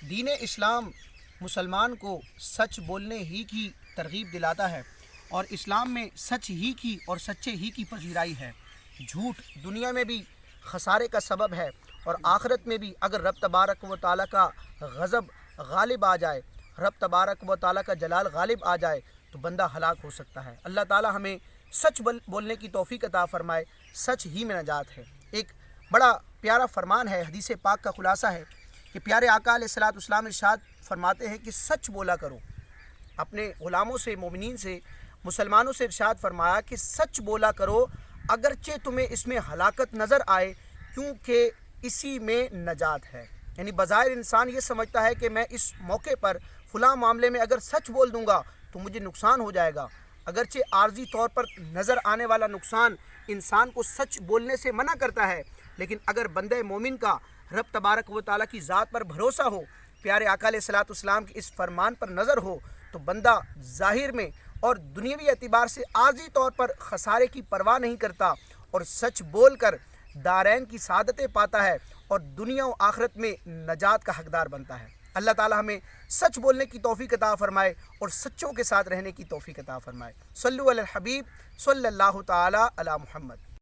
دین اسلام مسلمان کو سچ بولنے ہی کی ترغیب دلاتا ہے، اور اسلام میں سچ ہی کی اور سچے ہی کی پذیرائی ہے۔ جھوٹ دنیا میں بھی خسارے کا سبب ہے، اور آخرت میں بھی اگر رب تبارک و تعالیٰ کا غضب غالب آ جائے، رب تبارک و تعالیٰ کا جلال غالب آ جائے تو بندہ ہلاک ہو سکتا ہے۔ اللہ تعالیٰ ہمیں سچ بولنے کی توفیق عطا فرمائے، سچ ہی میں نجات ہے۔ ایک بڑا پیارا فرمان ہے، حدیث پاک کا خلاصہ ہے کہ پیارے آقا علیہ الصلوۃ والسلام ارشاد فرماتے ہیں کہ سچ بولا کرو۔ اپنے غلاموں سے، مومنین سے، مسلمانوں سے ارشاد فرمایا کہ سچ بولا کرو، اگرچہ تمہیں اس میں ہلاکت نظر آئے، کیونکہ اسی میں نجات ہے۔ یعنی بظاہر انسان یہ سمجھتا ہے کہ میں اس موقع پر فلاں معاملے میں اگر سچ بول دوں گا تو مجھے نقصان ہو جائے گا۔ اگرچہ عارضی طور پر نظر آنے والا نقصان انسان کو سچ بولنے سے منع کرتا ہے، لیکن اگر بندہ مومن کا رب تبارک و تعالیٰ کی ذات پر بھروسہ ہو، پیارے آقا علیہ الصلوۃ والسلام کے اس فرمان پر نظر ہو، تو بندہ ظاہر میں اور دنیاوی اعتبار سے عارضی طور پر خسارے کی پرواہ نہیں کرتا، اور سچ بول کر دارین کی سعادتیں پاتا ہے اور دنیا و آخرت میں نجات کا حقدار بنتا ہے۔ اللہ تعالی ہمیں سچ بولنے کی توفیق عطا فرمائے اور سچوں کے ساتھ رہنے کی توفیق عطا فرمائے۔ صلو علی الحبیب صلی اللہ تعالی علی محمد۔